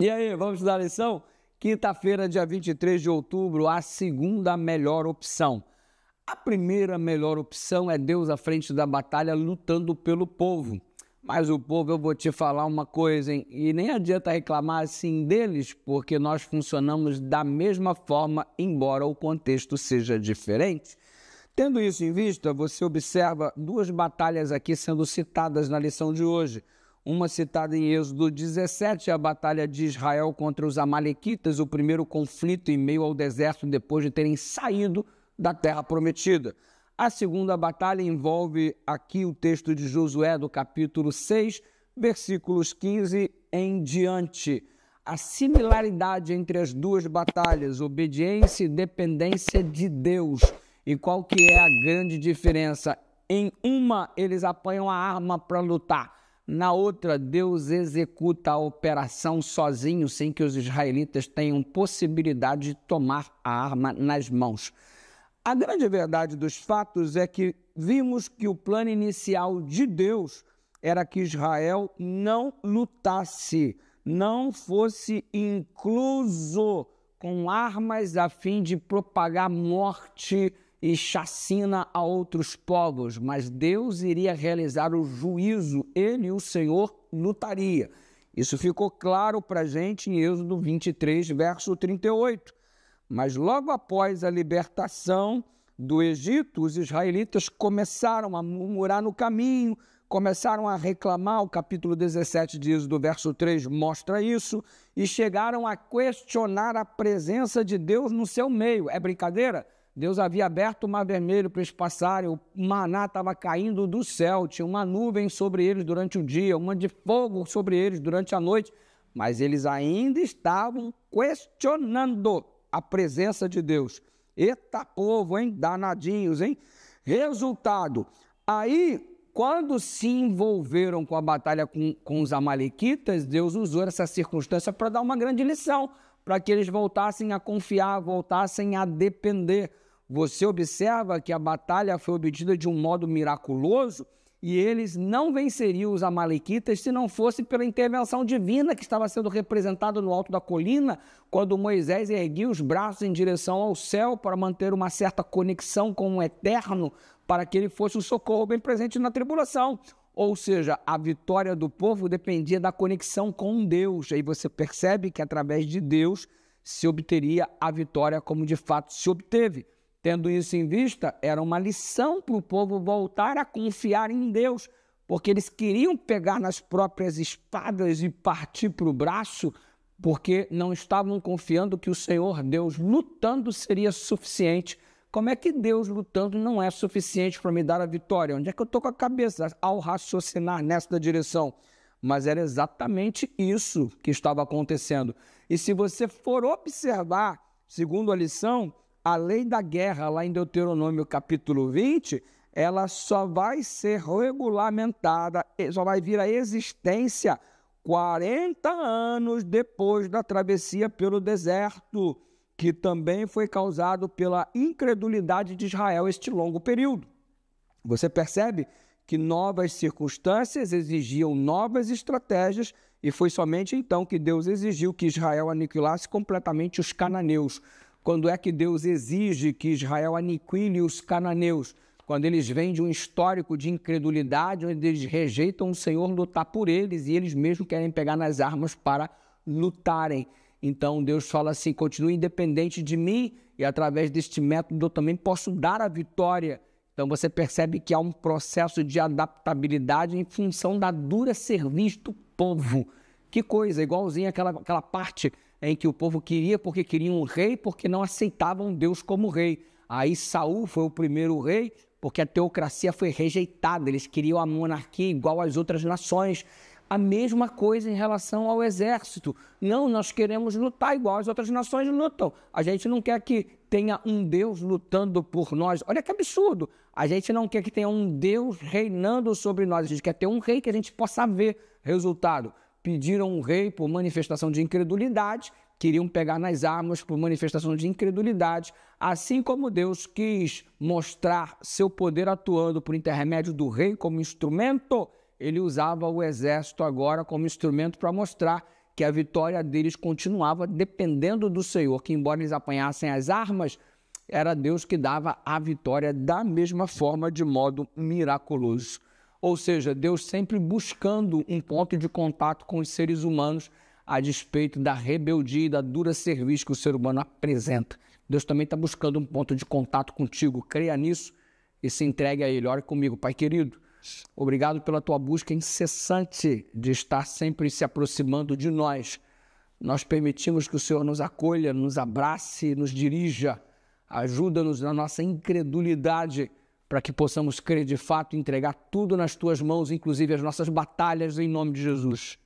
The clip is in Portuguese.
E aí, vamos estudar a lição? Quinta-feira, dia 23 de outubro, a segunda melhor opção. A primeira melhor opção é Deus à frente da batalha lutando pelo povo. Mas o povo, eu vou te falar uma coisa, hein? E nem adianta reclamar assim deles, porque nós funcionamos da mesma forma, embora o contexto seja diferente. Tendo isso em vista, você observa duas batalhas aqui sendo citadas na lição de hoje. Uma citada em Êxodo 17, a batalha de Israel contra os amalequitas, o primeiro conflito em meio ao deserto depois de terem saído da terra prometida. A segunda batalha envolve aqui o texto de Josué do capítulo 6, versículos 15 em diante. A similaridade entre as duas batalhas, obediência e dependência de Deus. E qual que é a grande diferença? Em uma, eles apanham a arma para lutar. Na outra, Deus executa a operação sozinho, sem que os israelitas tenham possibilidade de tomar a arma nas mãos. A grande verdade dos fatos é que vimos que o plano inicial de Deus era que Israel não lutasse, não fosse incluso com armas a fim de propagar morte e chacina a outros povos, mas Deus iria realizar o juízo, ele, o Senhor, lutaria. Isso ficou claro para a gente em Êxodo 23, verso 38. Mas logo após a libertação do Egito, os israelitas começaram a murmurar no caminho, começaram a reclamar, o capítulo 17 de Êxodo, verso 3, mostra isso, e chegaram a questionar a presença de Deus no seu meio. É brincadeira? Deus havia aberto o mar vermelho para eles passarem, o maná estava caindo do céu, tinha uma nuvem sobre eles durante o dia, uma de fogo sobre eles durante a noite, mas eles ainda estavam questionando a presença de Deus. Eita povo, hein? Danadinhos, hein? Resultado, aí quando se envolveram com a batalha com os amalequitas, Deus usou essa circunstância para dar uma grande lição, para que eles voltassem a confiar, voltassem a depender. Você observa que a batalha foi obtida de um modo miraculoso e eles não venceriam os amalequitas se não fosse pela intervenção divina que estava sendo representada no alto da colina, quando Moisés erguia os braços em direção ao céu para manter uma certa conexão com o eterno, para que ele fosse um socorro bem presente na tribulação. Ou seja, a vitória do povo dependia da conexão com Deus. Aí você percebe que através de Deus se obteria a vitória como de fato se obteve. Tendo isso em vista, era uma lição para o povo voltar a confiar em Deus, porque eles queriam pegar nas próprias espadas e partir para o braço, porque não estavam confiando que o Senhor Deus lutando seria suficiente. Como é que Deus lutando não é suficiente para me dar a vitória? Onde é que eu estou com a cabeça ao raciocinar nessa direção? Mas era exatamente isso que estava acontecendo. E se você for observar, segundo a lição, a lei da guerra, lá em Deuteronômio capítulo 20, ela só vai ser regulamentada, só vai vir à existência 40 anos depois da travessia pelo deserto, que também foi causado pela incredulidade de Israel este longo período. Você percebe que novas circunstâncias exigiam novas estratégias e foi somente então que Deus exigiu que Israel aniquilasse completamente os cananeus. Quando é que Deus exige que Israel aniquile os cananeus? Quando eles vêm de um histórico de incredulidade, onde eles rejeitam o Senhor lutar por eles e eles mesmos querem pegar nas armas para lutarem. Então Deus fala assim, continue independente de mim e através deste método eu também posso dar a vitória. Então você percebe que há um processo de adaptabilidade em função da dura serviço do povo. Que coisa, igualzinho aquela parte em que o povo queria porque queria um rei, porque não aceitavam Deus como rei. Aí Saul foi o primeiro rei, porque a teocracia foi rejeitada, eles queriam a monarquia igual às outras nações. A mesma coisa em relação ao exército. Não, nós queremos lutar igual as outras nações lutam. A gente não quer que tenha um Deus lutando por nós. Olha que absurdo. A gente não quer que tenha um Deus reinando sobre nós. A gente quer ter um rei que a gente possa ver. Resultado, pediram um rei por manifestação de incredulidade, queriam pegar nas armas por manifestação de incredulidade, assim como Deus quis mostrar seu poder atuando por intermédio do rei como instrumento, ele usava o exército agora como instrumento para mostrar que a vitória deles continuava dependendo do Senhor, que embora eles apanhassem as armas, era Deus que dava a vitória da mesma forma, de modo miraculoso. Ou seja, Deus sempre buscando um ponto de contato com os seres humanos, a despeito da rebeldia e da dura serviço que o ser humano apresenta. Deus também está buscando um ponto de contato contigo. Creia nisso e se entregue a Ele. Ore comigo. Pai querido, obrigado pela tua busca incessante de estar sempre se aproximando de nós. Nós permitimos que o Senhor nos acolha, nos abrace, nos dirija. Ajuda-nos na nossa incredulidade para que possamos crer de fato e entregar tudo nas tuas mãos, inclusive as nossas batalhas, em nome de Jesus.